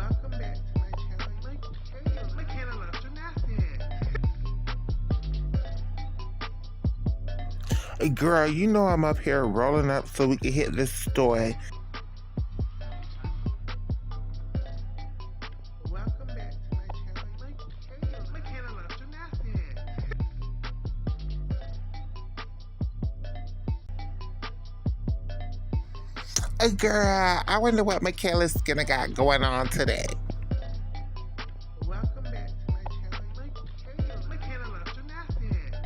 Welcome back to my channel, Makayla. Makayla loves gymnastics. Girl, you know I'm up here rolling up so we can hit this story. Welcome back to my channel, Makayla. Makayla loves gymnastics. Girl, I wonder what Makayla's gonna got going on today. Welcome back to my channel, Makayla. Makayla loves gymnastics.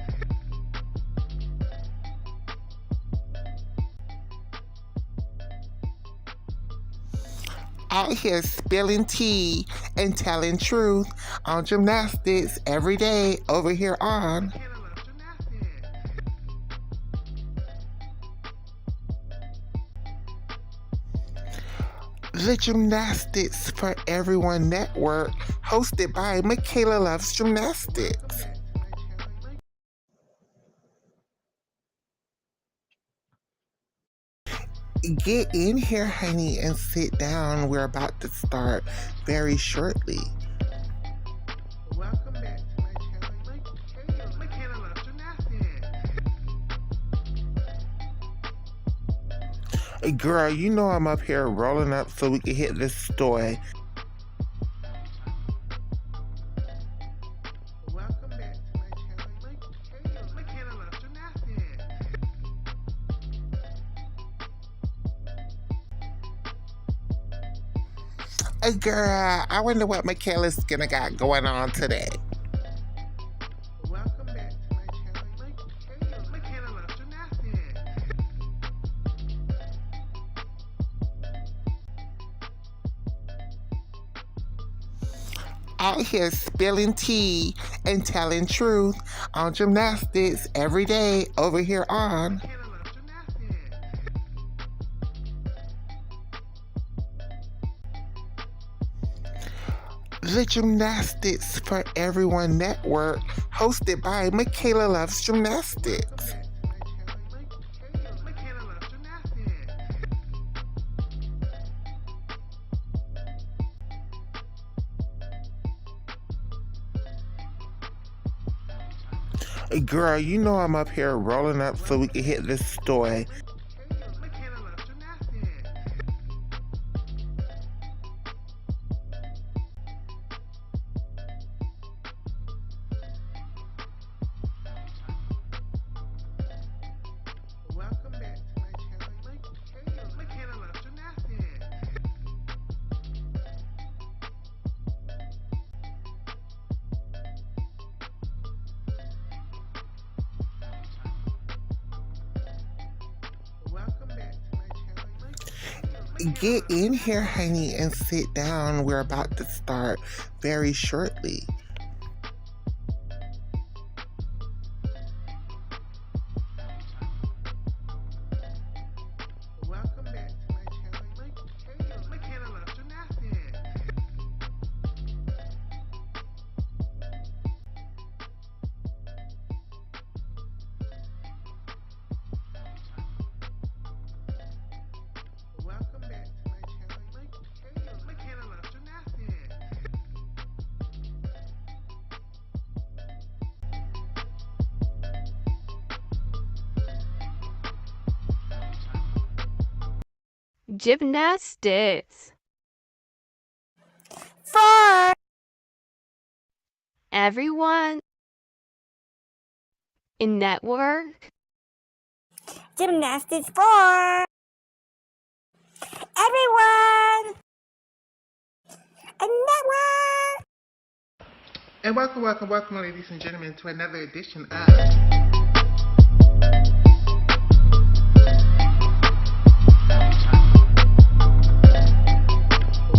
Out here spilling tea and telling truth on gymnastics every day over here on Makayla loves gymnastics. the Gymnastics for Everyone Network, hosted by Makayla Loves Gymnastics. Welcome back to my channel, Get in here, honey, and sit down. We're about to start very shortly. Welcome back to my channel, Makayla. Makayla loves gymnastics. Girl, you know I'm up here rolling up so we can hit this story. Welcome back to my channel, Makayla. Makayla loves gymnastics. Girl, I wonder what Makayla's gonna got going on today. Welcome back to my channel, Makayla. Makayla loves gymnastics. Out here spilling tea and telling truth on gymnastics every day over here on Makayla loves gymnastics. the Gymnastics for Everyone Network, hosted by Makayla Loves Gymnastics. Welcome back to my channel, Makayla. Makayla loves gymnastics. Girl, you know I'm up here rolling up so we can hit this story. Makayla. Makayla loves gymnastics. Welcome back to my channel, Makayla. Makayla loves gymnastics. Welcome back to my channel, Makayla. Makayla Get loves in here, gymnastics. honey, and sit down. We're about to start very shortly. Welcome back to my channel, Makayla. Makayla loves gymnastics. Welcome back to my channel, Makayla. Makayla loves gymnastics. Gymnastics. For Everyone in network. gymnastics for everyone. A network. And welcome, ladies and gentlemen, to another edition of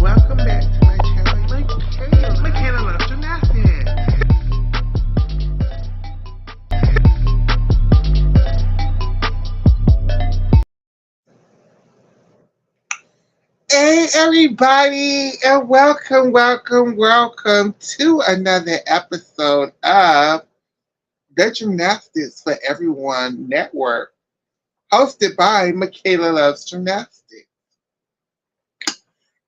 Welcome back to my channel, Makayla. Makayla loves gymnastics. Hey everybody, and welcome to another episode of the Gymnastics for Everyone Network, hosted by Makayla Loves Gymnastics.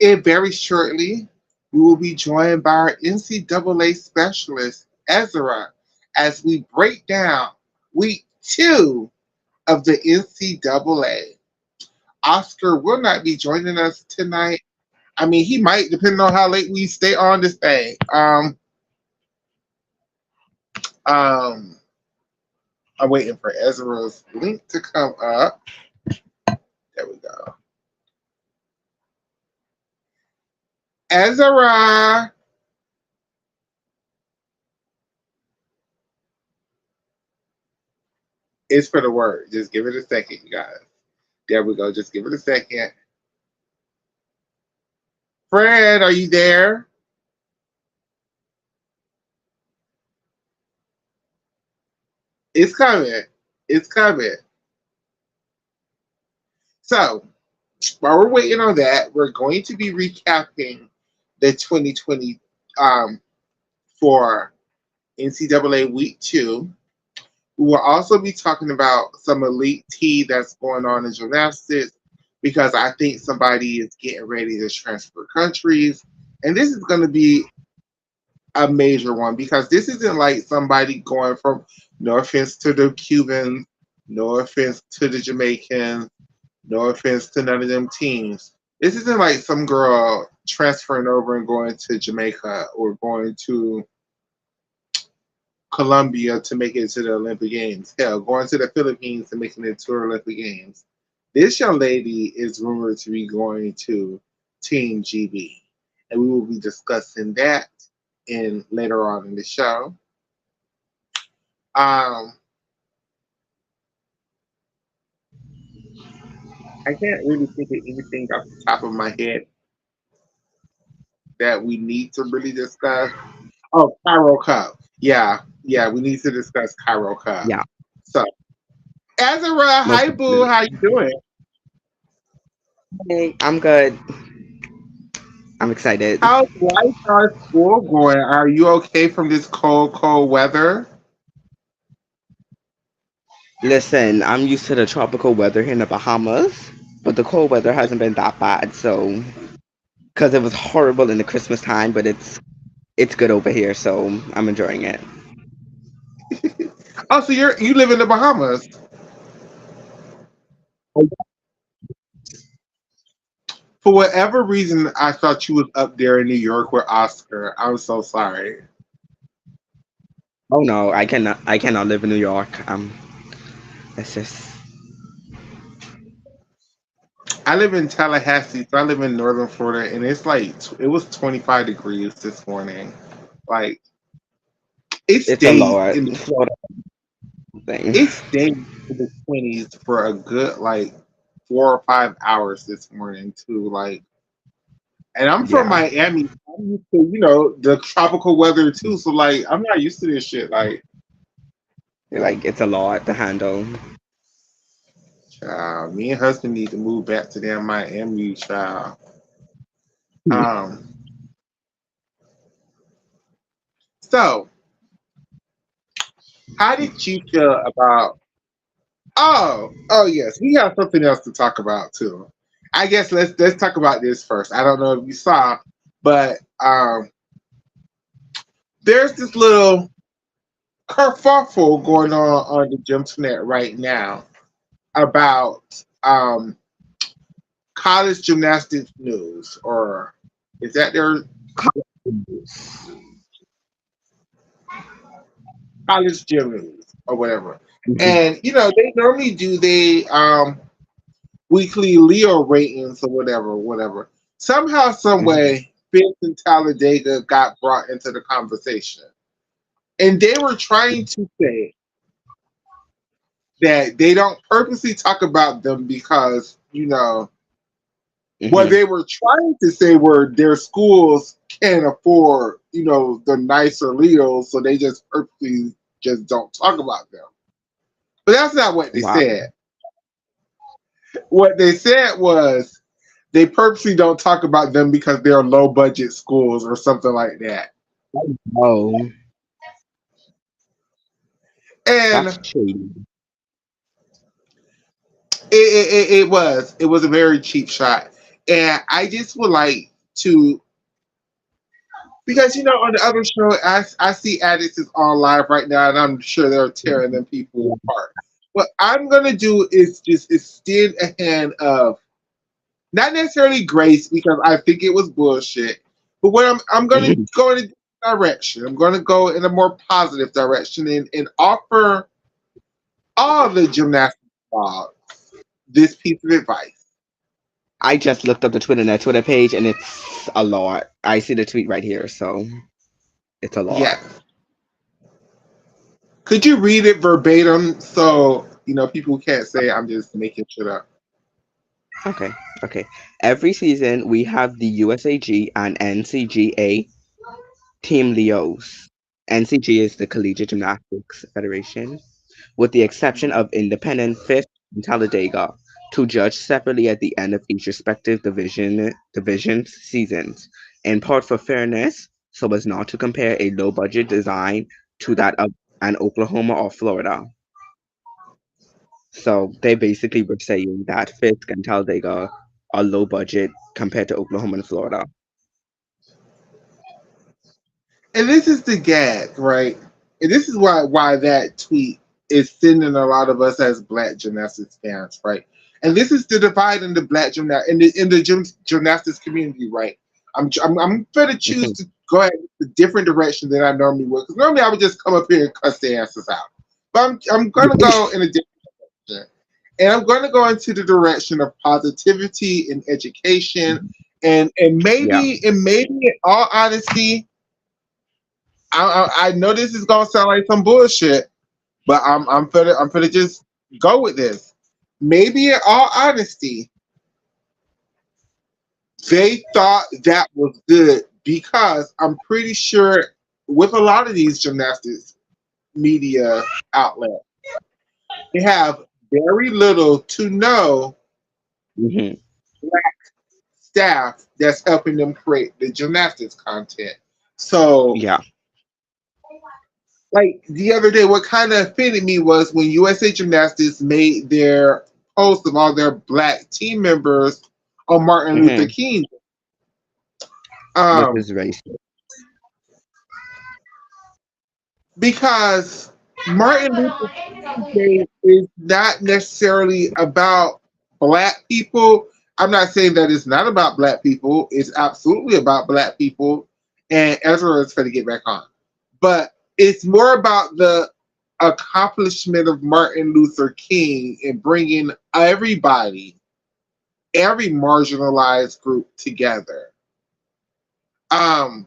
And very shortly, We will be joined by our NCAA specialist, Ezra, as we break down week 2 of the NCAA. Oscar will not be joining us tonight. I mean, he might, depending on how late we stay on this thing. Um, I'm waiting for Ezra's link to come up. There we go. Ezra, it's for the word. Just give it a second, you guys. There we go. Just give it a second. Fred, are you there? It's coming. It's coming. So, while we're waiting on that, we're going to be recapping the 2020 for NCAA Week 2. We will also be talking about some elite tea that's going on in gymnastics because I think somebody is getting ready to transfer countries. And this is going to be a major one because this isn't like somebody going from, no offense to the Cubans, no offense to the Jamaicans, no offense to none of them teams. This isn't like some girl transferring over and going to Jamaica or going to Colombia to make it to the Olympic Games. Hell, going to the Philippines to making it to the Olympic Games. This young lady is rumored to be going to Team GB, and we will be discussing that in later on in the show. Um, I can't really think of anything off the top of my head that we need to really discuss. Oh, Cairo Cup. Yeah, yeah, we need to discuss Cairo Cup. Yeah, So, Ezra, most hi boo, definitely. how you doing? Hey, I'm good. I'm excited. How's life? How's school going? Are you okay from this cold, cold weather? Listen, I'm used to the tropical weather here in the Bahamas, but the cold weather hasn't been that bad. So, because it was horrible in the Christmas time, but it's good over here, so I'm enjoying it. Oh, so you live in the Bahamas. For whatever reason, I thought you was up there in New York with Oscar. I'm so sorry. Oh no, I cannot live in New York. It's just I live in Tallahassee, so I live in northern Florida, and it's like it was 25 degrees this morning. Like it it's a stayed lot. in Florida thing. it stayed in the 20s for a good like 4 or 5 hours this morning too. Like, and I'm from Yeah, Miami. I'm used to the tropical weather too. So like I'm not used to this shit. Like, like it's a lot to handle. child, me and husband need to move back to damn Miami, child. Um, so how did you feel about? Oh yes, we have something else to talk about too. I guess let's talk about this first. I don't know if you saw, but there's this little kerfuffle going on the Gymnet right now about college gymnastics news, or is that their college gym news or whatever? Mhm. And they normally do they weekly Leo ratings or whatever, whatever. Somehow, some Mhm. way, Fitz and Talladega got brought into the conversation, and they were trying to say that they don't purposely talk about them because what Mhm. they were trying to say were their schools can't afford the nicer Leos, so they just purposely just don't talk about them. But that's not what they Wow. said. What they said was they purposely don't talk about them because they're low budget schools or something like that. Oh, that's And shady. it was a very cheap shot. And I just would like to Because on the other show, I see addicts is on live right now, and I'm sure they're tearing them people apart. What I'm gonna do is just extend a hand of not necessarily grace because I think it was bullshit, but what I'm gonna go in a different direction. I'm gonna go in a more positive direction and offer all the gymnastics blogs this piece of advice. I just looked up the Twitter page and it's a lot. I see the tweet right here, so it's a lot. Yes. Could you read it verbatim so people can't say I'm just making shit up? Okay, okay. Every season we have the USAG and NCGA Team Leos. NCG is the Collegiate Gymnastics Federation, with the exception of independent fifth and Talladega, to judge separately at the end of each respective division seasons, in part for fairness, so as not to compare a low budget design to that of an Oklahoma or Florida. So they basically were saying that Fisk and Talladega are low budget compared to Oklahoma and Florida. And this is the gag, right? And this is why that tweet is sending a lot of us as black gymnastics fans, right? And this is the divide in the black gymnastics community, right? I'm going to choose Mhm. to go ahead a different direction than I normally would, because normally I would just come up here and cuss their asses out. But I'm going to go in a different direction, and I'm going to go into the direction of positivity and education, and Yeah. maybe in all honesty, I know this is gonna sound like some bullshit, but I'm finna just go with this. Maybe in all honesty, they thought that was good because I'm pretty sure with a lot of these gymnastics media outlets, they have very little to no Hmm. staff that's helping them create the gymnastics content. So Yeah. like the other day, what kind of offended me was when USA Gymnastics made their post of all their black team members on Martin Luther Hmm. King. Which Um, is racist. because Martin Luther King Day is not necessarily about black people. I'm not saying that it's not about black people. It's absolutely about black people. And Ezra is going to get back on. But it's more about the accomplishment of Martin Luther King and bringing everybody, every marginalized group together. Um,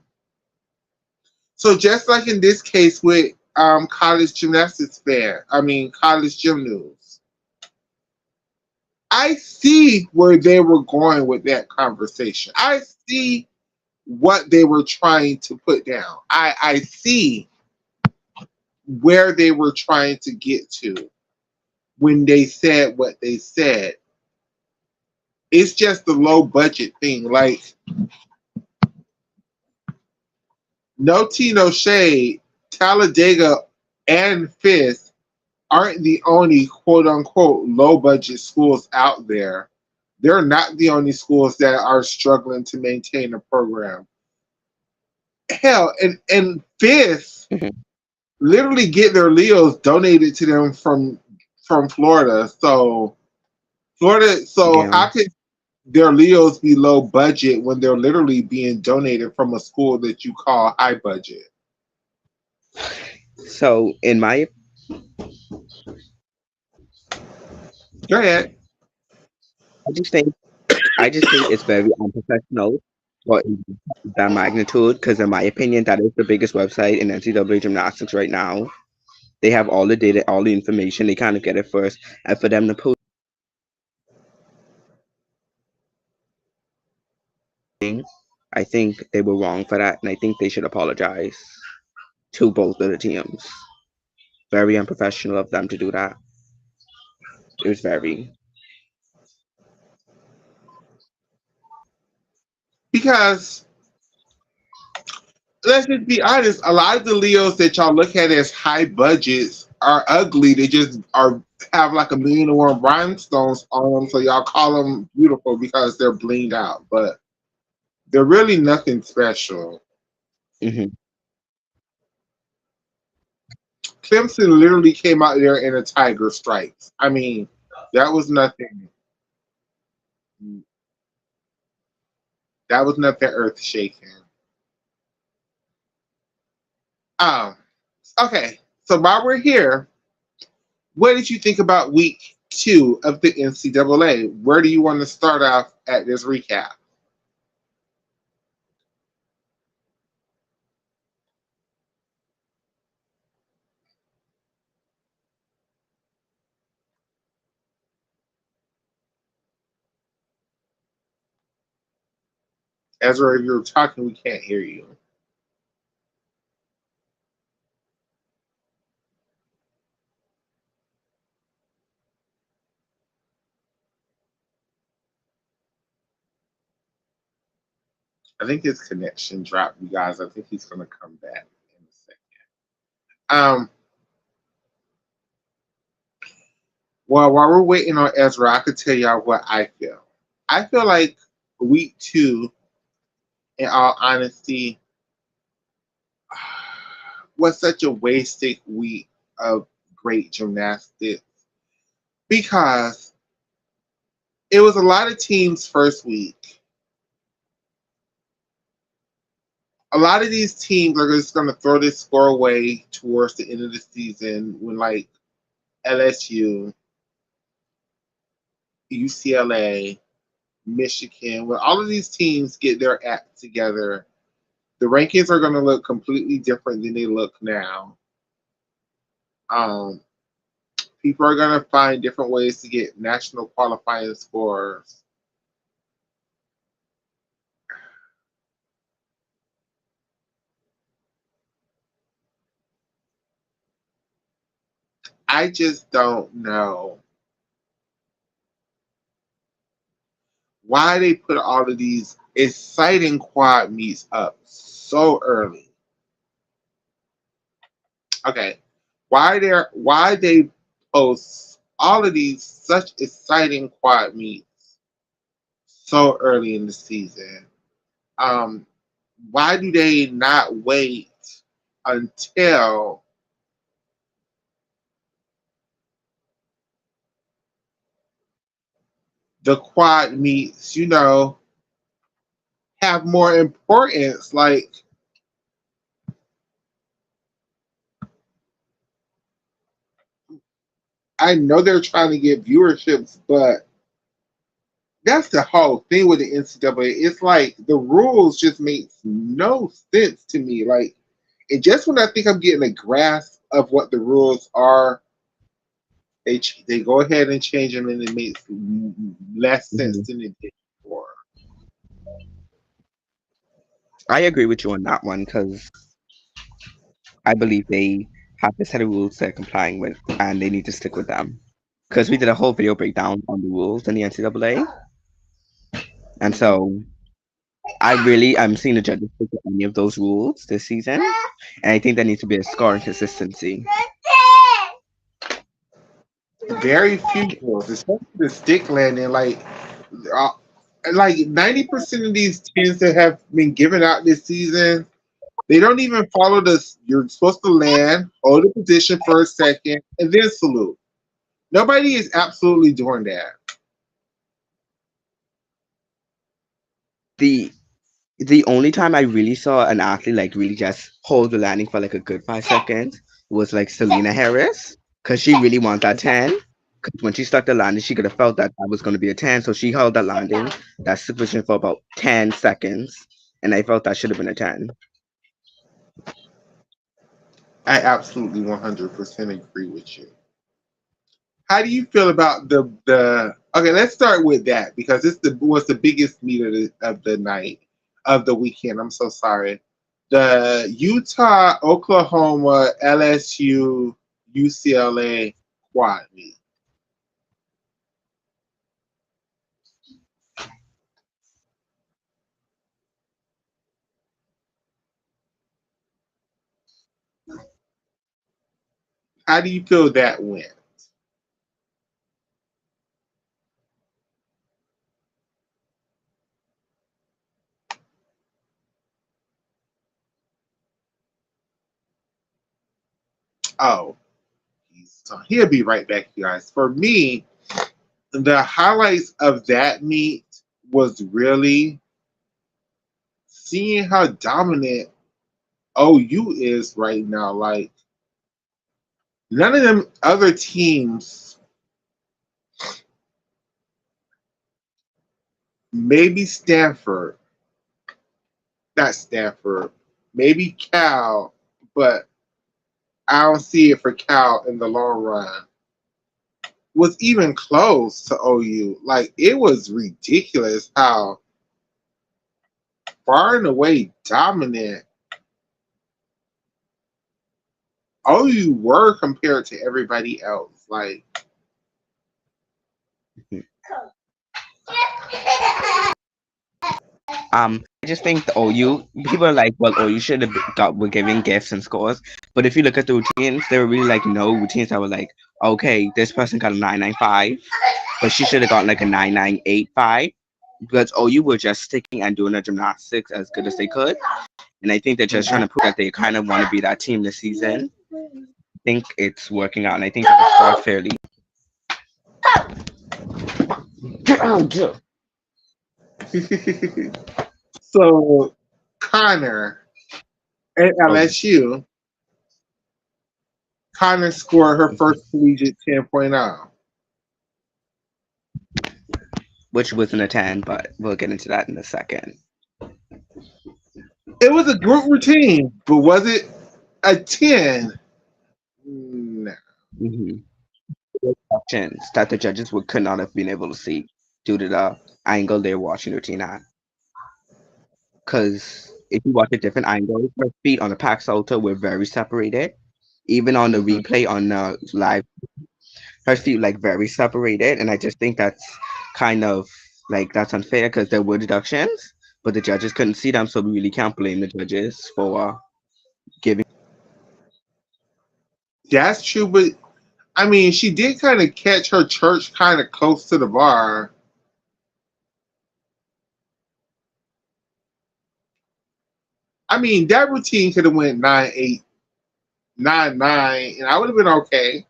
so just like in this case with college gymnastics fair, college gym news, I see where they were going with that conversation. I see what they were trying to put down. I see where they were trying to get to when they said what they said. It's just the low budget thing. Like, no tea, no shade. Talladega and Fisk aren't the only quote unquote low budget schools out there. They're not the only schools that are struggling to maintain a program. Hell, and Fisk Hmm. literally get their Leos donated to them from Florida. So Yeah. how could their Leos be low budget when they're literally being donated from a school that you call high budget? So in my Go ahead. I just think it's very unprofessional for that magnitude because in my opinion that is the biggest website in NCAA gymnastics right now. They have all the data, all the information. They kind of get it first, and for them to post, I think they were wrong for that, and I think they should apologize to both of the teams. Very unprofessional of them to do that. It was very. Because let's just be honest, a lot of the Leos that y'all look at as high budgets are ugly. They just are have like a million and one rhinestones on them, so y'all call them beautiful because they're blinged out, but they're really nothing special. Hmm. Clemson literally came out there in a tiger stripes. I mean, that was nothing. That was nothing earth shaking. Um, okay. So while we're here, what did you think about week two of the NCAA? Where do you want to start off at this recap? Ezra, if you're talking, we can't hear you. I think his connection dropped, you guys. I think he's going to come back in a second. Well, while we're waiting on Ezra, I could tell y'all what I feel. I feel like week two, in all honesty, was such a wasted week of great gymnastics because it was a lot of teams first week. A lot of these teams are just going to throw this score away towards the end of the season when, like, LSU, UCLA, Michigan, when all of these teams get their act together, the rankings are going to look completely different than they look now. Um, People are going to find different ways to get national qualifying scores. I just don't know why they put all of these exciting quad meets up so early. Okay, why they post all of these such exciting quad meets so early in the season? Um, why do they not wait until the quad meets, have more importance? Like, I know they're trying to get viewerships, but that's the whole thing with the NCAA. It's like the rules just makes no sense to me. Like, and just when I think I'm getting a grasp of what the rules are, they go ahead and change them, and it makes less sense Hmm. than it did before. I agree with you on that one because I believe they have a set of rules they're complying with, and they need to stick with them. Because we did a whole video breakdown on the rules in the NCAA, and so I really am seeing the judges stick with any of those rules this season, and I think there needs to be a score and consistency. Very few rules, especially the stick landing. Uh, like 90% of these tens that have been given out this season, they don't even follow this. You're supposed to land, hold a position for a second, and then salute. Nobody is absolutely doing that. The the only time I really saw an athlete like really just hold the landing for like a good 5 seconds was like Selena Harris, because she really wanted that 10. Because when she stuck the landing, she could have felt that that was going to be a 10, so she held that landing, that supervision for about 10 seconds, and I felt that should have been a 10. I absolutely 100% agree with you. How do you feel about the? Okay, let's start with that because this was the biggest meet of the night of the weekend. I'm so sorry. The Utah, Oklahoma, LSU, UCLA quad meet. How do you feel that went? Oh, he'll be right back, you guys. For me, the highlights of that meet was really seeing how dominant OU is right now. Like, none of them other teams, maybe Stanford, not Stanford, maybe Cal, but I don't see it for Cal in the long run, was even close to OU. Like, it was ridiculous how far and away dominant OU were compared to everybody else. Like, I just think the OU people are like, well, OU should have got were giving gifts and scores, but if you look at the routines, there were really like no routines that were like, okay, this person got a 995, but she should have gotten like a 9985 because OU were just sticking and doing the gymnastics as good as they could, and I think they're just trying to prove that they kind of want to be that team this season. I think it's working out, and I think they will start fairly. so Connor at Oh, LSU, Connor scored her first collegiate 10.0. which wasn't a 10, but we'll get into that in a second. It was a group routine, but was it a 10? No. Mm-hmm. Options that the judges could not have been able to see due to the angle they're watching the routine at. Because if you watch a different angle, her feet on the pack salto were very separated. Even on the Mhm. replay on the live, her feet like very separated, and I just think that's kind of like that's unfair because there were deductions, but the judges couldn't see them, so we really can't blame the judges for giving. That's true, but I mean, she did kind of catch her church kind of close to the bar. I mean, that routine could have went 9.8, 9.9, and I would have been okay.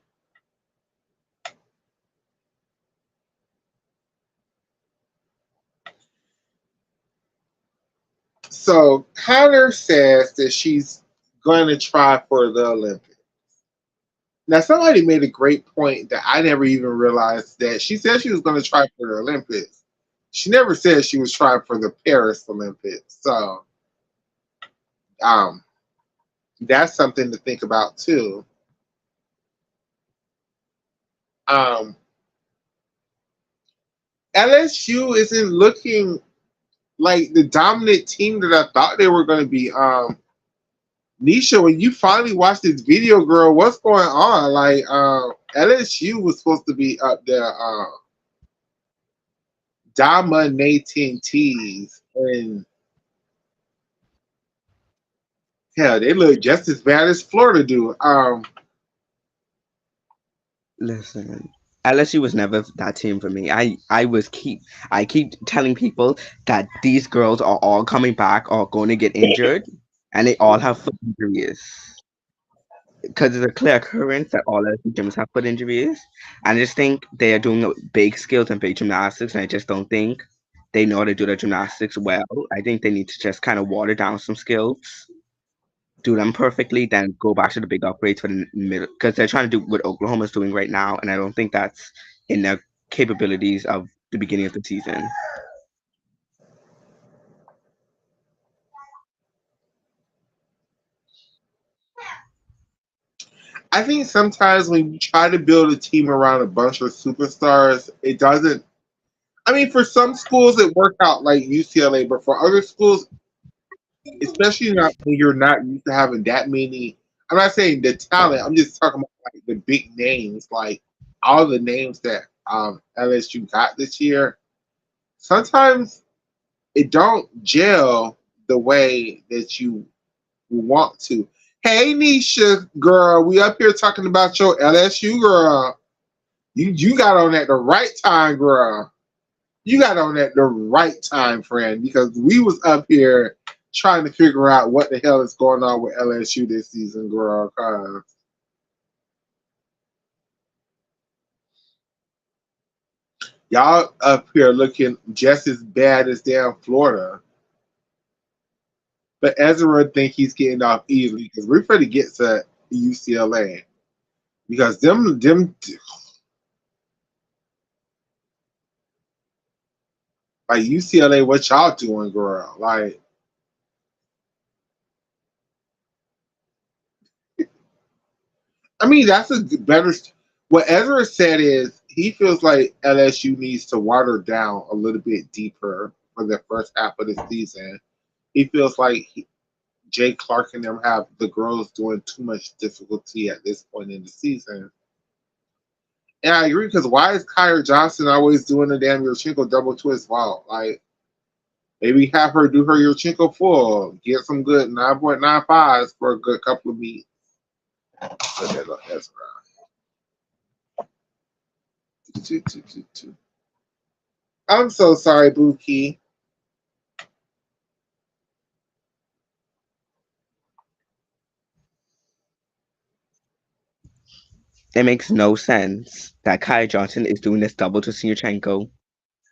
So Connor says that she's going to try for the Olympics. Now, somebody made a great point that I never even realized that she said she was going to try for the Olympics. She never said she was trying for the Paris Olympics. So, um, that's something to think about too. Um, LSU isn't looking like the dominant team that I thought they were going to be. Nisha, when you finally watched this video, girl, what's going on? Like, LSU was supposed to be up there, dominating teams, and hell, they look just as bad as Florida do. Listen, LSU was never that team for me. I keep telling people that these girls are all coming back or going to get injured, and they all have foot injuries. Because it's a clear occurrence that all LSU gyms have foot injuries, and I just think they are doing big skills and big gymnastics, and I just don't think they know how to do their gymnastics well. I think they need to just kind of water down some skills, do them perfectly, then go back to the big upgrades for the middle because they're trying to do what Oklahoma's doing right now, and I don't think that's in their capabilities of the beginning of the season. I think sometimes when you try to build a team around a bunch of superstars, it doesn't. I mean, for some schools it worked out like UCLA, but for other schools, especially not when you're not used to having that many. I'm not saying the talent. I'm just talking about like the big names, like all the names that LSU got this year. Sometimes it don't gel the way that you want to. Hey Nisha, girl, we up here talking about your LSU girl. You got on at the right time, girl. You got on at the right time, friend, because we was up here trying to figure out what the hell is going on with LSU this season, girl. 'Cause Y'all up here looking just as bad as damn Florida. But Ezra think he's getting off easily because we're ready to get to UCLA because them like UCLA, what y'all doing, girl? Like, I mean, that's a better. What Ezra said is he feels like LSU needs to water down a little bit deeper for the first half of the season. He feels like Jay Clark and them have the girls doing too much difficulty at this point in the season. And I agree because why is Kyra Johnson always doing the damn Yurchenko double twist vault? Like maybe have her do her Yurchenko full, get some good 9.95s for a good couple of beats. So that's right. I'm so sorry, Buki. It makes no sense that Kai Johnson is doing this double to Sinchenko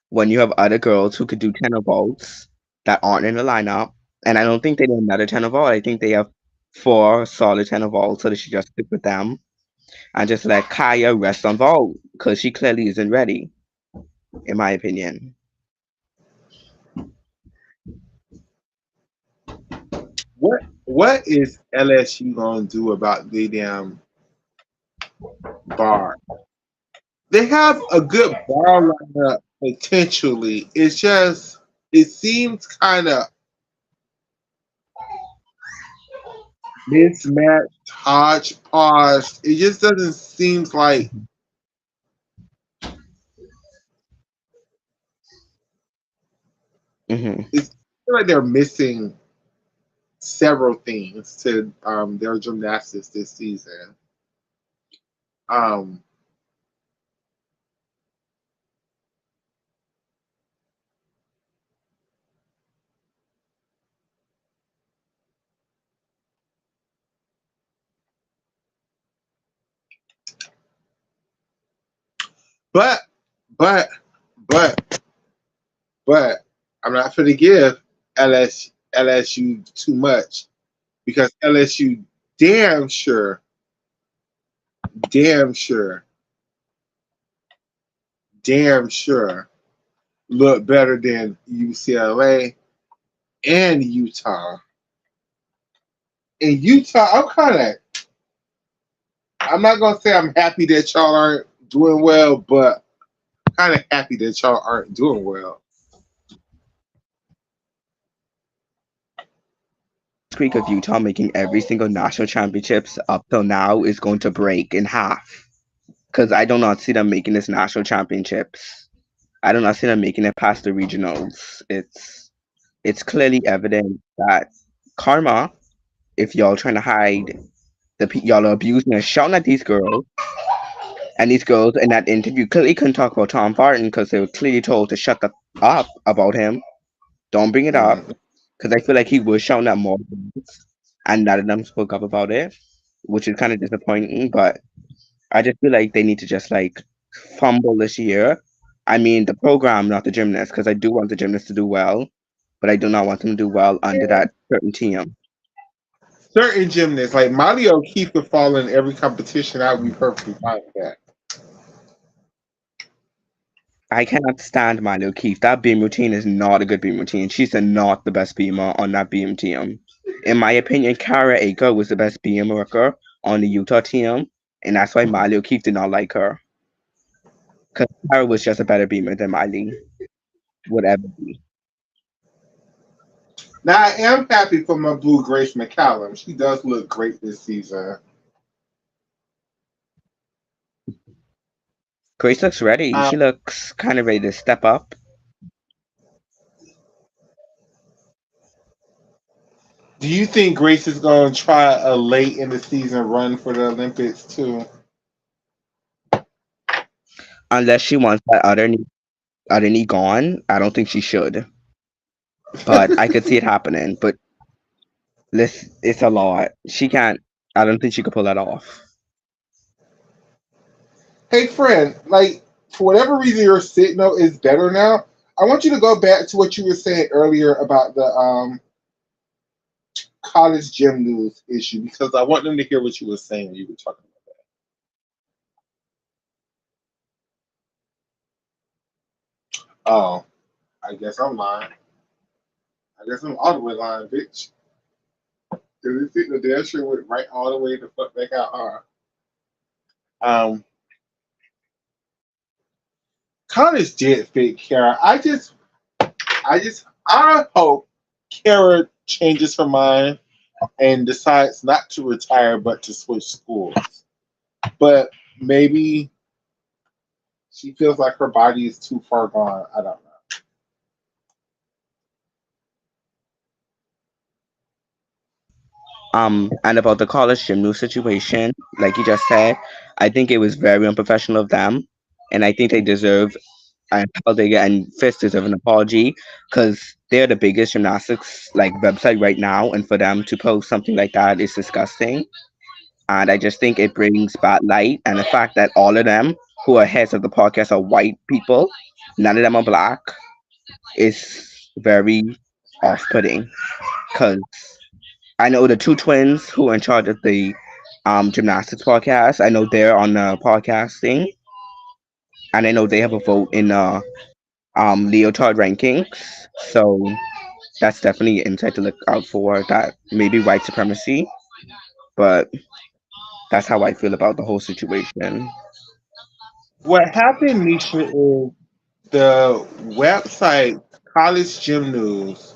when you have other girls who could do tenor vaults that aren't in the lineup. And I don't think they need another tenor vault. I think they have four solid tenor vaults, so they should just stick with them and just let Kaya rest on vault because she clearly isn't ready, in my opinion. What is LSU gonna do about the damn bar? They have a good bar lineup potentially. It's just it seems kind of mismatched, hodgepodge. It just doesn't seem like Hmm. it's like they're missing several things to their gymnastics this season. Um, but but but but I'm not going to give LSU too much because LSU damn sure, damn sure, damn sure look better than UCLA and Utah. In Utah, I'm not gonna say I'm happy that y'all aren't doing well, but kind of happy that y'all aren't doing well. Streak of Utah making every single national championships up till now is going to break in half because I do not see them making this national championships. I do not see them making it past the regionals. It's clearly evident that karma, if y'all trying to hide y'all are abusing and shouting at these girls, and these girls in that interview clearly couldn't talk about Tom Barton because they were clearly told to shut the up about him. Don't bring it up Mm. because I feel like he was shouting at more girls, and none of them spoke up about it, which is kind of disappointing. But I just feel like they need to just like fumble this year. I mean, the program, not the gymnast, because I do want the gymnast to do well, but I do not want them to do well under that certain team. Certain gymnasts like Molly O'Keefe could fall in every competition. I would be perfectly fine with that. I cannot stand Milo O'Keefe. That beam routine is not a good beam routine. She's not the best beamer on that beam team. In my opinion, Kara Aker was the best beam worker on the Utah team, and that's why Milo O'Keefe did not like her. Because Kara was just a better beamer than Miley would ever be. Now I am happy for my blue Grace McCallum. She does look great this season. Grace looks ready. Um, She looks kind of ready to step up. do you think Grace is going to try a late in the season run for the Olympics too? Unless she wants that other knee gone, I don't think she should. But I could see it happening. But it's a lot. She can't. I don't think she could pull that off. Hey, friend, like for whatever reason your signal is better now. I want you to go back to what you were saying earlier about the college gym news issue because I want them to hear what you were saying when you were talking about. Oh, I guess I'm lying. I guess I'm all the way lying, bitch. Because this signal damn sure went right all the way the fuck back out. Um, college did fit Kara. I hope Kara changes her mind and decides not to retire but to switch schools. But maybe she feels like her body is too far gone. I don't know. And about the college gym news situation, like you just said, I think it was very unprofessional of them, and I think they deserve and how they get and Fist deserve an apology because they're the biggest gymnastics like website right now, and for them to post something like that is disgusting. And I just think it brings bad light, and the fact that all of them who are heads of the podcast are white people, none of them are black, is very off-putting. Because I know the two twins who are in charge of the gymnastics podcast. I know they're on the podcasting, and I know they have a vote in leotard rankings. So that's definitely an insight to look out for. That maybe white supremacy, but that's how I feel about the whole situation. What happened, Nisha, is the website College Gym News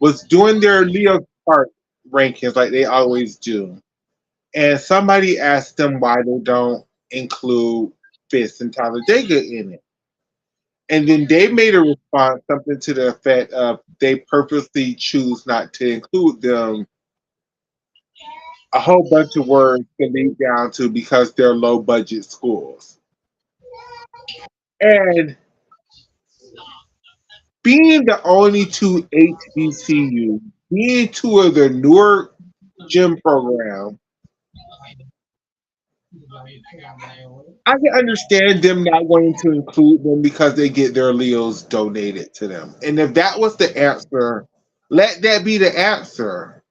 was doing their Leo chart rankings like they always do. And somebody asked them why they don't include Fist and Talladega in it. And then they made a response, something to the effect of they purposely choose not to include them. A whole bunch of words to lead down to because they're low budget schools. And being the only two HBCU, being two of the newer gym programs, I can understand them not wanting to include them because they get their Leos donated to them. And if that was the answer, let that be the answer.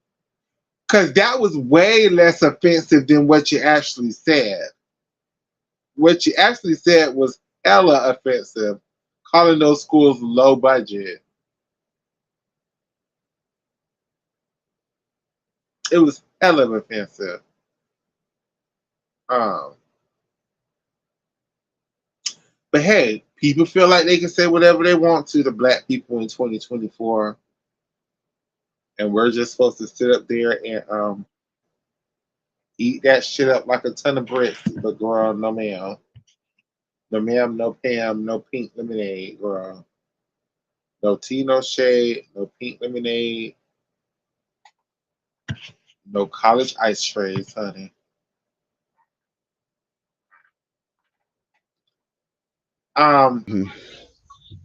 Because that was way less offensive than what you actually said. What you actually said was hella offensive, calling those schools low budget. It was hella offensive. Um, but hey, people feel like they can say whatever they want to the black people in 2024, and we're just supposed to sit up there and eat that shit up like a ton of bricks. But girl, no ma'am, no ma'am, no Pam, no pink lemonade, girl. No tea, no shade, no pink lemonade, no college ice trays, honey. Um, Mhm.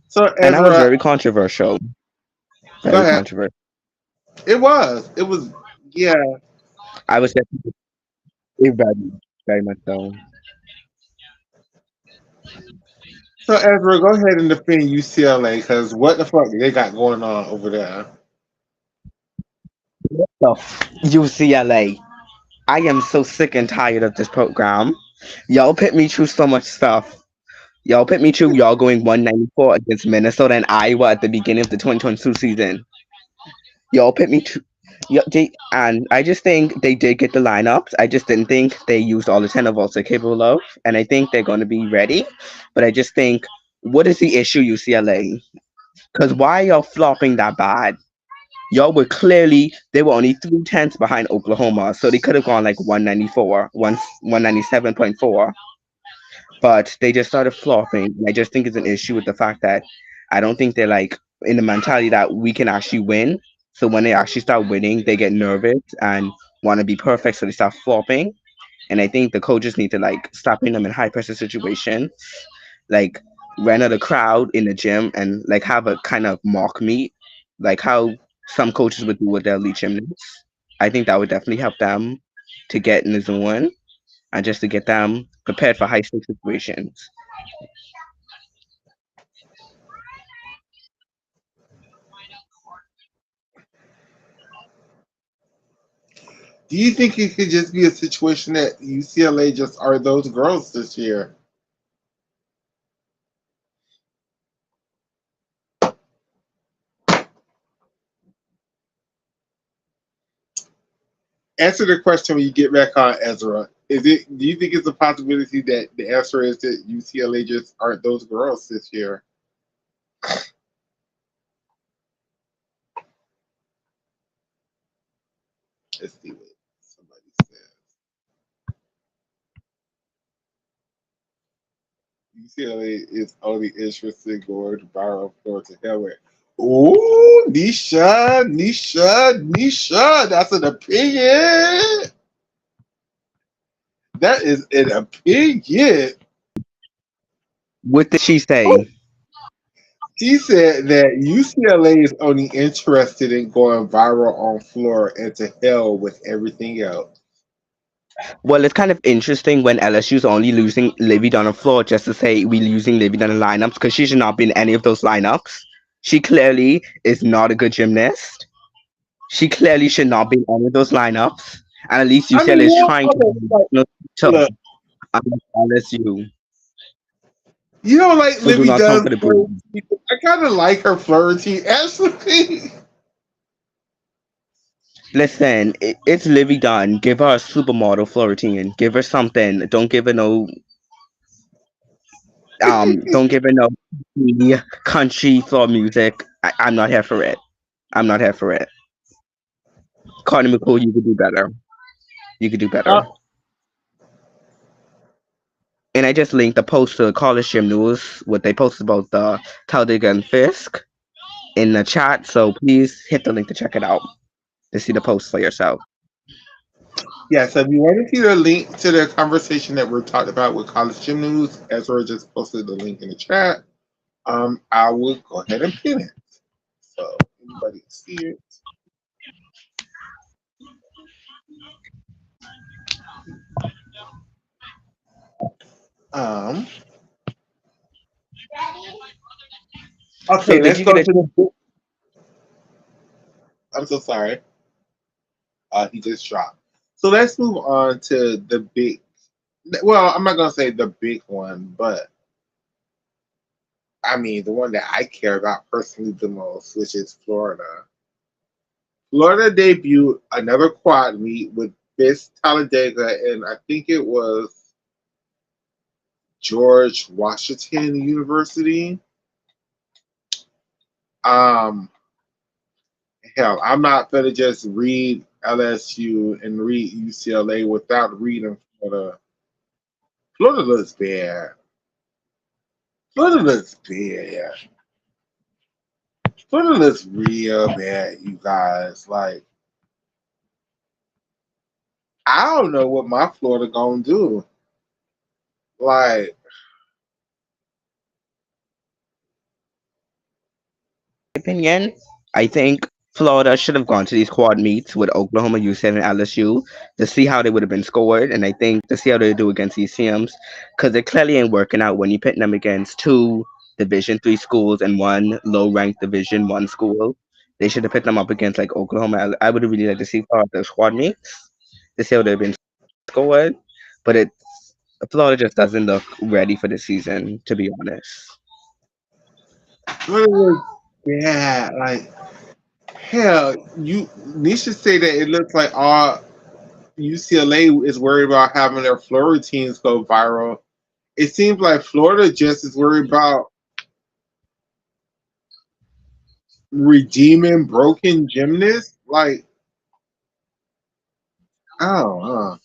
so And that was Ezra, very controversial. go Very ahead. controversial. It was. It was. Yeah. I was definitely very much so. So Ezra, go ahead and defend UCLA because what the fuck they got going on over there? So, UCLA. I am so sick and tired of this program. Y'all put me through so much stuff. Y'all put me through y'all going 194 against Minnesota and Iowa at the beginning of the 2022 season. Y'all put me through. And I just think they did get the lineups. I just didn't think they used all the 10 of us they're capable of. And I think they're going to be ready. But I just think, what is the issue, UCLA? Because why y'all flopping that bad? Y'all were clearly, they were only 3 tenths behind Oklahoma. So they could have gone like 194, 197.4, but they just started flopping. And I just think it's an issue with the fact that I don't think they're like in the mentality that we can actually win. So when they actually start winning, they get nervous and want to be perfect, so they start flopping. And I think the coaches need to like stop putting them in high pressure situations, like run the crowd in the gym and like have a kind of mock meet, like how some coaches would do with their elite gymnasts. I think that would definitely help them to get in the zone and just to get them prepared for high stakes situations. Do you think it could just be a situation that UCLA just are those girls this year? Answer the question when you get back on, Ezra. Is it? Do you think it's a possibility that the answer is that UCLA just aren't those girls this year? Let's see what somebody says. UCLA is only interested in going to viral floor to hell with. Ooh, Nisha. That's an opinion. That is an opinion. What did she say? She said that UCLA is only interested in going viral on floor and to hell with everything else. Well, it's kind of interesting when LSU's only losing Livy on the floor just to say we're using Livy on the lineups because she should not be in any of those lineups. She clearly is not a good gymnast. She clearly should not be in any of those lineups. And at least I mean, UCLA is yeah, trying to okay, like, you know, to look, LSU. you know, like So do Libby not come does for the flirt. breeze. I kind of like her flirty. Actually, Listen, it's Livy Dunn. Give her a supermodel Florentine. Give her something. Don't give her no country floor music. I'm not here for it. I'm not here for it. Cardi McCool, you could do better. You could do uh, better. And I just linked the post to College Gym News, what they posted about the Talladega and Fisk in the chat. So please hit the link to check it out to see the post for yourself. yeah. So if you want to see the link to the conversation that we're talking about with College Gym News, Ezra just posted the link in the chat. I will go ahead and pin it so anybody can see it. Um, So okay, did let's you go get a to the. I'm so sorry. He just dropped. So let's move on to the big. Well, I'm not gonna say the big one, but I mean the one that I care about personally the most, which is Florida. Florida debuted another quad meet with Fisk Talladega, and I think it was George Washington University. Um, hell, I'm not gonna just read LSU and read UCLA without reading Florida. Florida looks bad. Florida looks bad. Florida looks real bad, you guys. Like, I don't know what my Florida gonna do. Like, opinion? I think Florida should have gone to these quad meets with Oklahoma, UCLA, and LSU to see how they would have been scored, and I think to see how they do against these teams, because it clearly ain't working out when you pit them against two Division 3 schools and one low-ranked Division 1 school. They should have put them up against like Oklahoma. I would really like to see Florida squad meets to see how they've been scored, but Florida just doesn't look ready for the season, to be honest. Florida looks bad. Like, hell, you should say that it looks like all UCLA is worried about having their Florida teams go viral. It seems like Florida just is worried about redeeming broken gymnasts. Like, I don't know.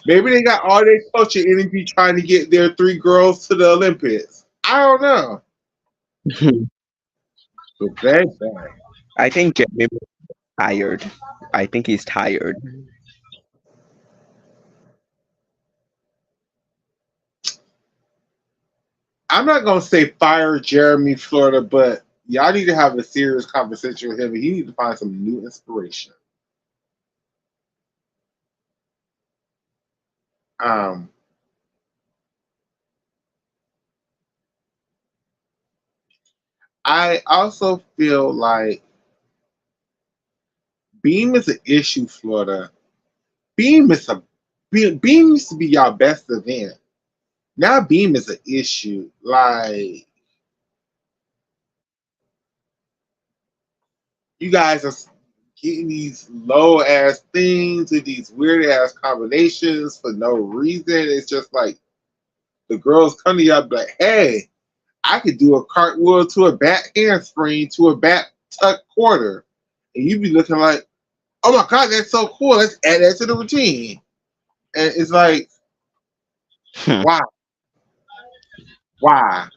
Maybe they got all their coaching energy trying to get their three girls to the Olympics. I don't know. But that's bad. I think Jeremy is tired. I think he's tired. I'm not gonna say fire Jeremy Florida, but y'all need to have a serious conversation with him. And he need to find some new inspiration. Um, I also feel like Beam is an issue, Florida. Beam is a Beam used to be y'all best event. Now Beam is an issue. Like you guys are getting these low ass things with these weird ass combinations for no reason. It's just like the girls come to you up like, hey, I could do a cartwheel to a back handspring to a back tuck quarter. And you'd be looking like, oh my God, that's so cool. Let's add that to the routine. And it's like, Hmm. why? Why?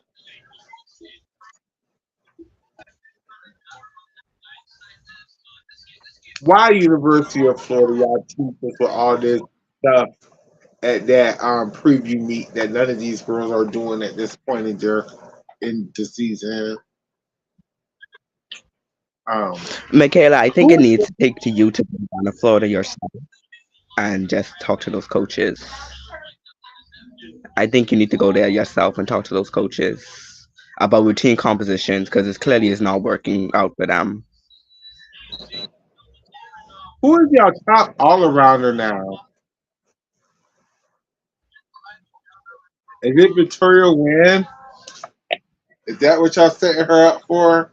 Why University of Florida y'all teach us with all this stuff at that preview meet that none of these girls are doing at this point in the season? Um, Makayla, I think it who is needs to take to you to go down to Florida yourself and just talk to those coaches. I think you need to go there yourself and talk to those coaches about routine compositions because it clearly is not working out for them. who is y'all top all arounder now? Is it Victoria Wynn? Is that what y'all setting her up for?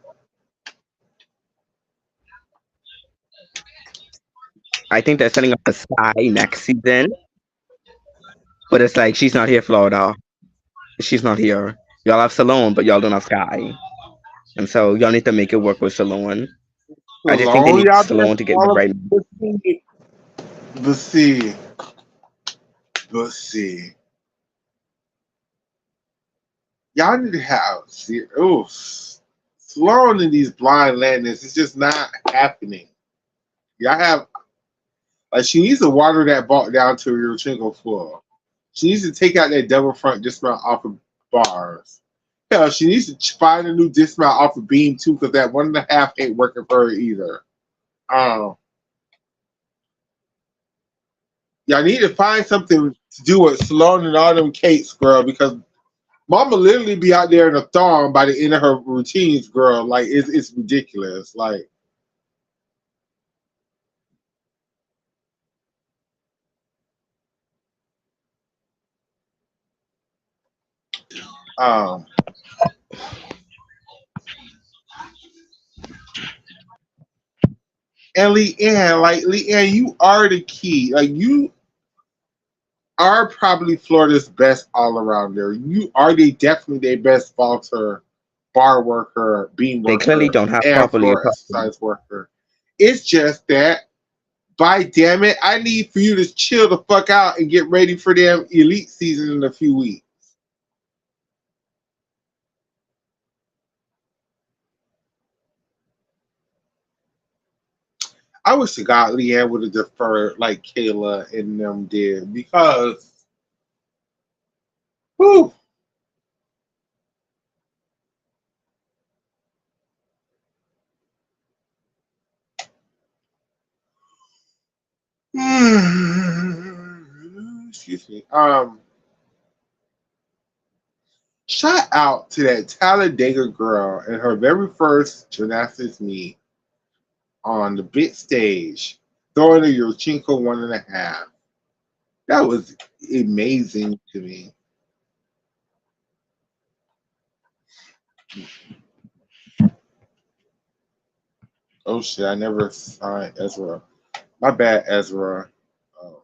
I think they're setting up a Sky next season, but it's like she's not here, Florida. She's not here. Y'all have Salone, but y'all don't have Sky. And so y'all need to make it work with Salone. I just think they Alone, need y'all been Salone to get the all right. let's see. Let's see. Let's see. Y'all need to have see. Oh, Sloan in these blind landings. It's just not happening. Y'all have like she needs to water that ball down to your Rodrigo full. She needs to take out that double front dismount off of bars. Hell, she needs to find a new dismount off of beam too, because that 1.5 ain't working for her either. Um, y'all need to find something to do with Sloan and all them Kates, girl, because Mama literally be out there in a thong by the end of her routines, girl. Like it's ridiculous. Like um, and Leanne, like Leanne, you are the key. Like you are probably Florida's best all arounder. You are definitely their best vaulter, bar worker, beam They clearly worker, don't have and properly. floor exercise worker. It's just that, by damn it, I need for you to chill the fuck out and get ready for them elite season in a few weeks. I wish to God Leanne would have deferred like Kayla and them did because, whew, excuse me. Shout out to that Talladega girl and her very first gymnastics meet on the big stage, throwing a Yurchenko 1.5. That was amazing to me. Oh shit, I never signed Ezra. My bad, Ezra. Oh,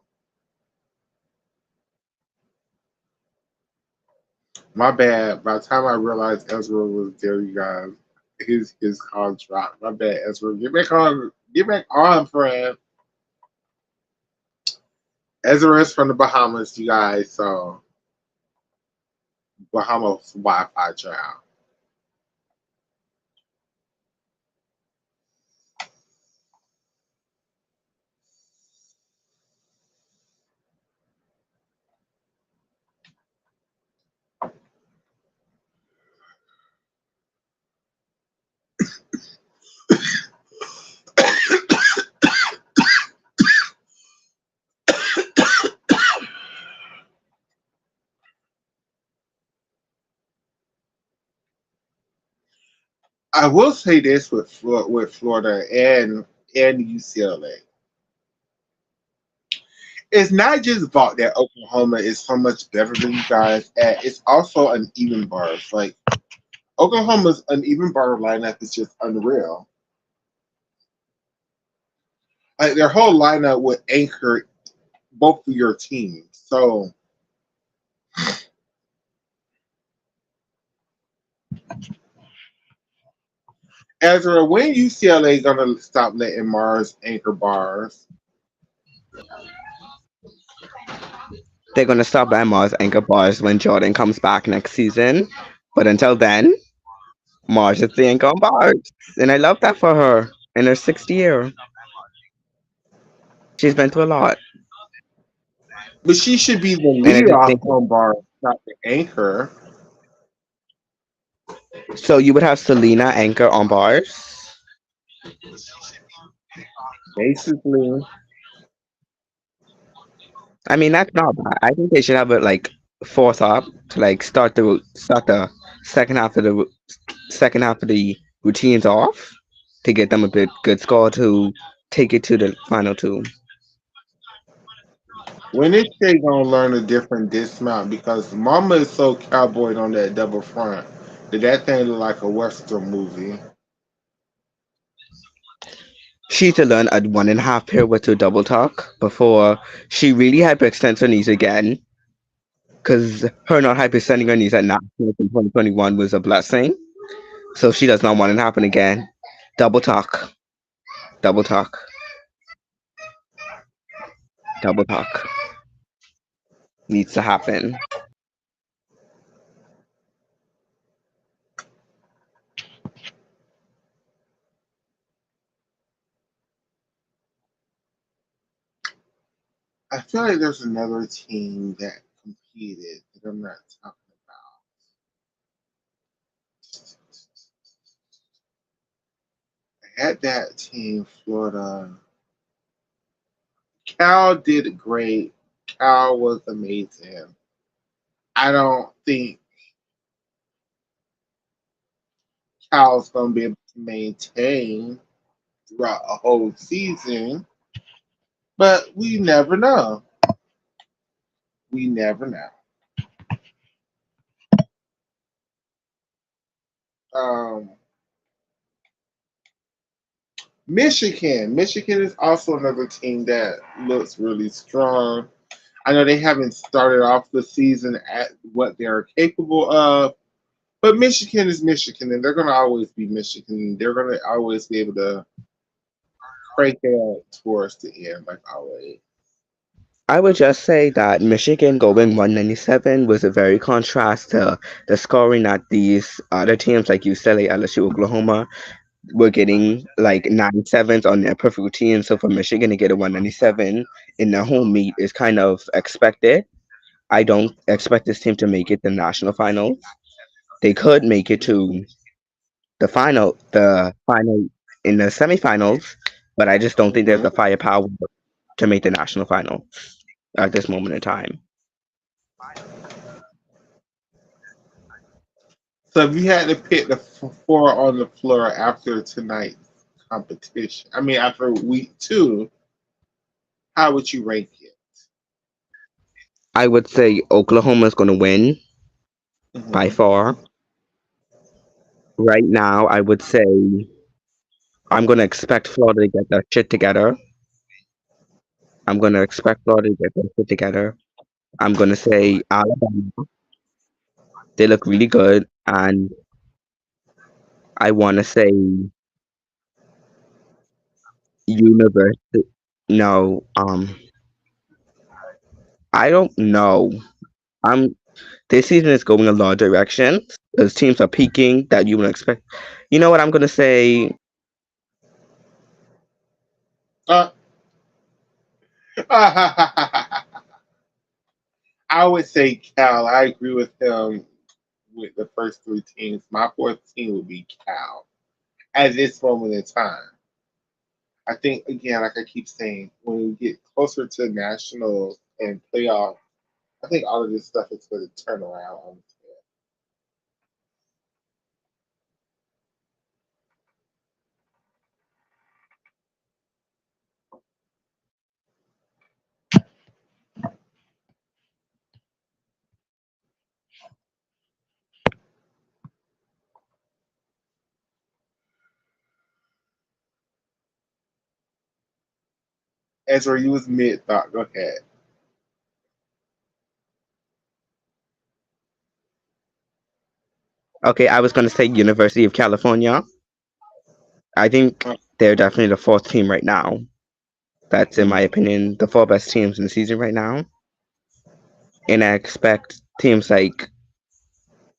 my bad. By the time I realized Ezra was there, you guys, his call dropped. My bad, Ezra. Get back on, friend. Ezra is from the Bahamas, you guys. So Bahamas Wi-Fi child. I will say this with with Florida and UCLA. It's not just about that Oklahoma is so much better than you guys at. It's also an even bars. Like Oklahoma's uneven bar lineup is just unreal. Like their whole lineup would anchor both of your teams. So Ezra, when UCLA gonna stop letting Mars anchor bars? They're gonna stop Emma's anchor bars when Jordan comes back next season. But until then, Mars is the anchor on bars. And I love that for her in her sixth year. She's been through a lot. But she should be the And I lead just off think on bars, not the anchor. so you would have Selena anchor on bars. Basically, I mean that's not bad. I think they should have it like fourth up to like start the second half of the second half of the routines off to get them a bit good score to take it to the final two. when is they gonna learn a different dismount? Because Mama is so cowboyed on that double front that that thing look like a western movie. She had to learn a 1.5 pivot to double tuck before she really hyperextends her knees again. Because her not hyperextending her knees at nationals in 2021 was a blessing. So she does not want it to happen again. Double tuck, double tuck, double tuck needs to happen. I feel like there's another team that competed that I'm not talking about. At that team, Florida, Cal did great. Cal was amazing. I don't think Cal's going to be able to maintain throughout a whole season, but we never know. We never know. Um, Michigan is also another team that looks really strong. I know they haven't started off the season at what they're capable of, but Michigan is Michigan, and they're going to always be Michigan. They're going to always be able to crank it out towards the end, like always. I would just say that Michigan going 197 was a very contrast to the scoring that these other teams like UCLA, LSU, Oklahoma were getting like 97s on their perfect routine. So for Michigan to get a 197 in their home meet is kind of expected. I don't expect this team to make it the national finals. They could make it to the final in the semifinals, but I just don't think there's Hmm. the firepower to make the national final at this moment in time. So if you had to pick the four on the floor after tonight's competition, I mean after week two, how would you rank it? I would say Oklahoma's going to win by Hmm. far. Right now, I would say I'm going to expect Florida to get their shit together. I'm going to expect Florida to get their shit together. I'm going to say Alabama. They look really good. And I want to say University. No, I don't know. I'm This season is going a lot of directions. Those teams are peaking that you would expect. You know what? I'm going to say Uh, I would say Cal. I agree with him with the first three teams. My fourth team would be Cal at this moment in time. I think again, like I keep saying, when we get closer to nationals and playoff, I think all of this stuff is going to turn around on its Ezra, you was mid thought. Go ahead. Okay, I was gonna say University of California. I think they're definitely the fourth team right now. That's in my opinion the four best teams in the season right now. And I expect teams like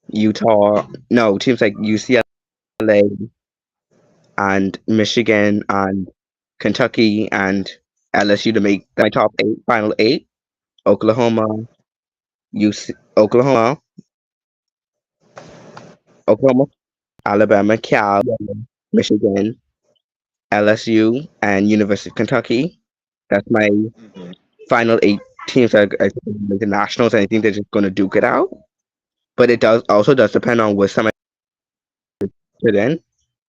Utah, no, teams like UCLA and Michigan and Kentucky and LSU to make my top eight, final eight. Oklahoma, Oklahoma, Alabama, Cal, Michigan, LSU, and University of Kentucky. That's my Mhm. final eight teams that are going to make the nationals, and I think they're just going to duke it out. But it does depend on what semi they're in,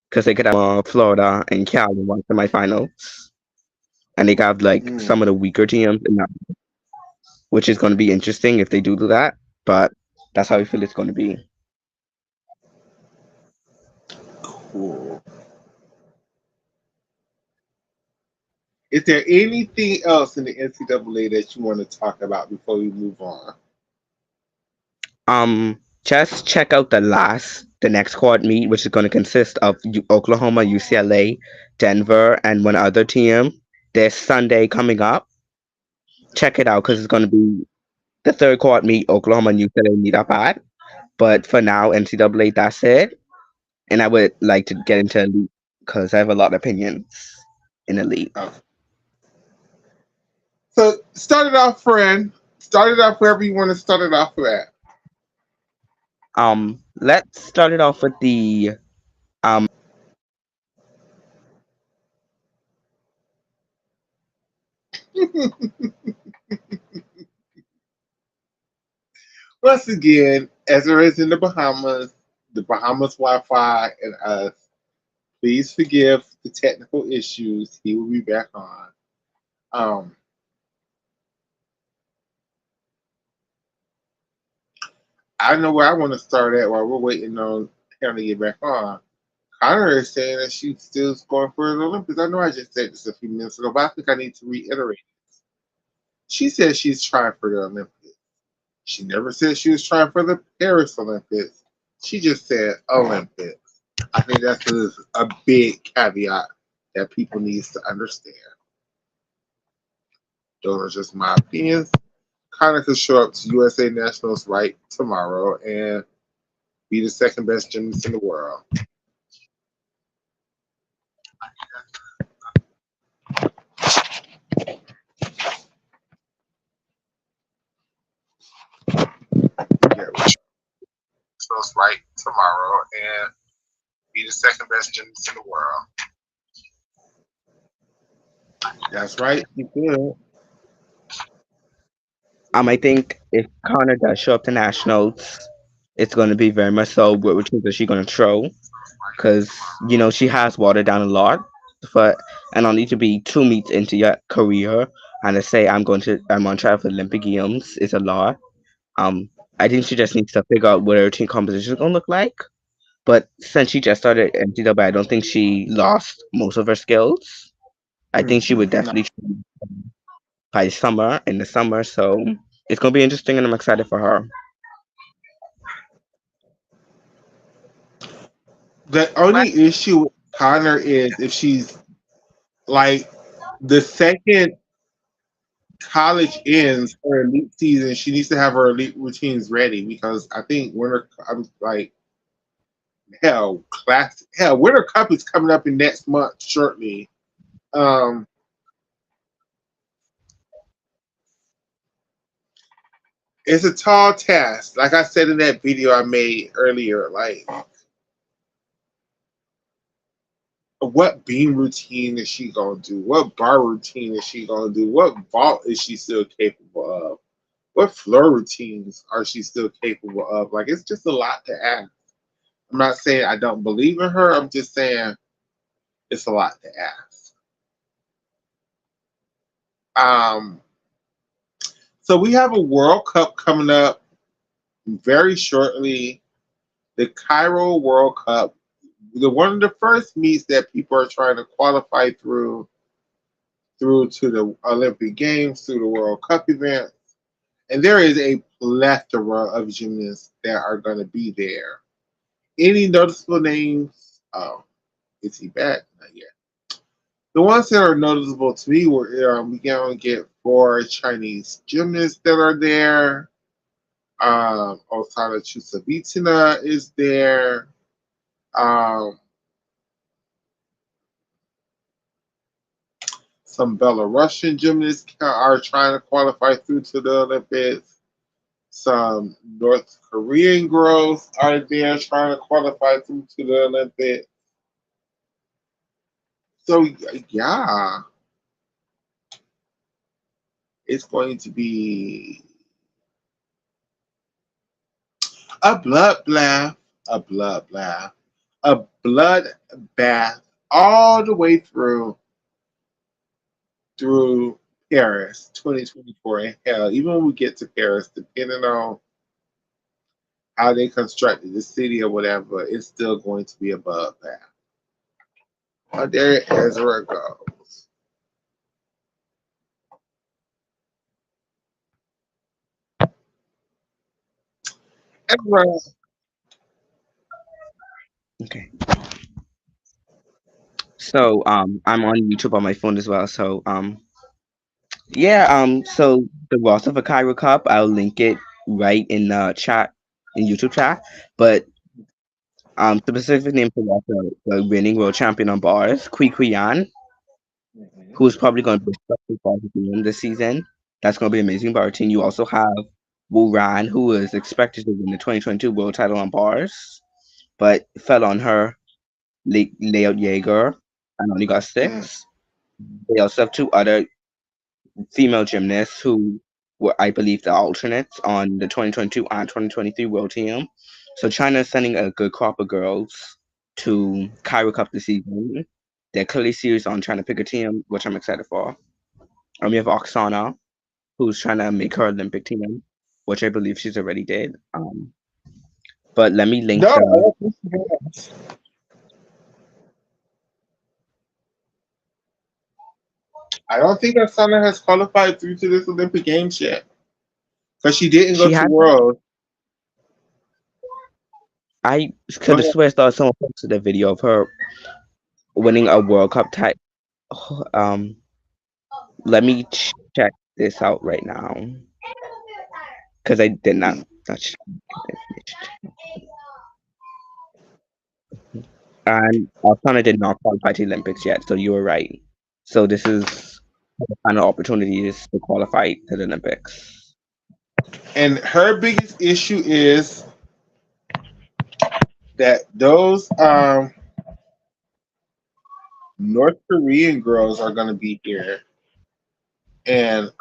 because they could have Florida and Cal in one semifinal, and they could have like Mm, some of the weaker teams in that, which is going to be interesting if they do that. But that's how I feel it's going to be. cool. Is there anything else in the NCAA that you want to talk about before we move on? Just check out the next quad meet, which is going to consist of Oklahoma, UCLA, Denver, and one other team. This Sunday coming up. Check it out because it's going to be the third quad meet. Oklahoma and UCLA meet up at. But for now, NCAA, that's it. And I would like to get into elite because I have a lot of opinions in elite. Okay. So start it off, friend. Start it off wherever you want to start it off at. Let's start it off with the um. Once again, Ezra is in the Bahamas Wi-Fi, and us. Please forgive the technical issues. He will be back on. Um, I know where I want to start at while we're waiting on him to get back on. Connor is saying that she's still going for the Olympics. I know I just said this a few minutes ago, but I think I need to reiterate. She said she's trying for the Olympics. She never said she was trying for the Paris Olympics. She just said Olympics. I think that's a big caveat that people need to understand. Those are just my opinions. Connor could show up to USA Nationals right tomorrow and be the second best gymnast in the world. Yeah, Nationals right tomorrow and be the second best gymnast in the world. That's right. You could. I think if Connor does show up to nationals, it's going to be very much so. Which means that she's going to throw because she has watered down a lot. But and I'll need to be 2 meets into your career and to say I'm on track for Olympic Games is a lot. Um, I think she just needs to figure out what her team composition is going to look like. But since she just started NCAA, I don't think she lost most of her skills. I think she would No. definitely by summer in the summer. So it's going to be interesting, and I'm excited for her. The only issue with Connor is if she's like the second college ends her elite season, she needs to have her elite routines ready because I think winter. I'm like Winter Cup is coming up in next month shortly. Um, it's a tall task. Like I said in that video I made earlier, like what beam routine is she gonna do? What bar routine is she gonna do? What vault is she still capable of? What floor routines are she still capable of? Like it's just a lot to ask. I'm not saying I don't believe in her. I'm just saying it's a lot to ask. Um, so we have a World Cup coming up very shortly. The Cairo World Cup, one of the first meets that people are trying to qualify through through to the Olympic Games, through the World Cup events. And there is a plethora of gymnasts that are going to be there. Any noticeable names? Oh, is he back? Not yet. The ones that are noticeable to me were we going to get 4 Chinese gymnasts that are there. Osana Chusovitina is there. Some Belarusian gymnasts are trying to qualify through to the Olympics. Some North Korean girls are there trying to qualify through to the Olympics. So yeah, it's going to be a bloodbath, a bloodbath, a bloodbath all the way through Paris 2024. And hell, even when we get to Paris, depending on how they constructed the city or whatever, it's still going to be a bloodbath. Oh, there Ezra goes. Ezra, Okay. So I'm on YouTube on my phone as well. So yeah, so the Ross of a Cairo Cup, I'll link it right in the chat, in YouTube chat. But specific name for Ross, the winning world champion on bars, Kui Yan, who's probably going to be especially positive this season. That's going to be amazing bar team. You also have Wu Ran, who is expected to win the 2022 world title on bars, but fell on her layout Jaeger and only got 6. They also have 2 other female gymnasts who were, I believe, the alternates on the 2022 and 2023 world team. So China is sending a good crop of girls to Cairo Cup this season. They're clearly serious on trying to pick a team, which I'm excited for. We have Oksana, who's trying to make her Olympic team, which I believe she's already did. But let me link no, I the. don't think she has. I don't think Asana has qualified through to this Olympic Games yet because she didn't go She to had. World. I Go could have ahead. swear I saw someone posted a video of her winning a World Cup title. Let me check this out right now because I did not touch information. And Alcana did not qualify to the Olympics yet, so you were right. So this is the final opportunity is to qualify to the Olympics. And her biggest issue is that those North Korean girls are going to be here, and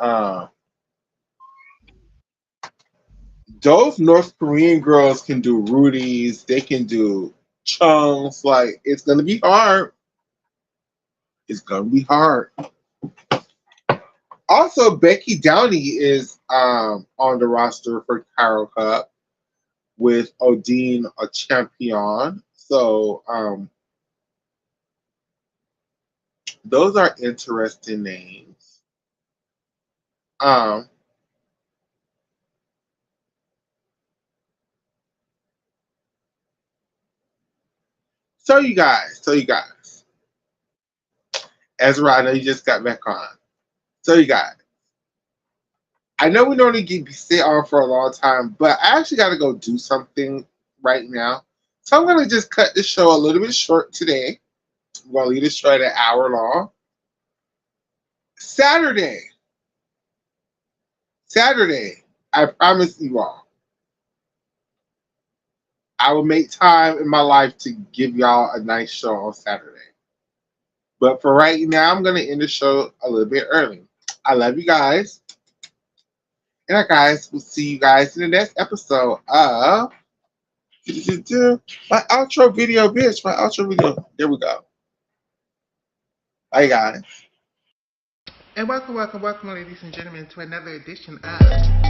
those North Korean girls can do Rudies, they can do Chungs. Like it's going to be hard. It's going to be hard. Also, Becky Downey is on the roster for Cairo Cup with Odine, a champion. So those are interesting names. Um, so you guys, Ezra, I know you just got back on. So you guys, I know we normally sit on for a long time, but I actually got to go do something right now. So I'm gonna just cut the show a little bit short today. I'm gonna leave this show at an hour long. Saturday, Saturday, I promise you all, I will make time in my life to give y'all a nice show on Saturday. But for right now, I'm gonna end the show a little bit early. I love you guys. And guys, we'll see you guys in the next episode of my outro video, bitch. My outro video. There we go. Bye, guys. And welcome, ladies and gentlemen, to another edition of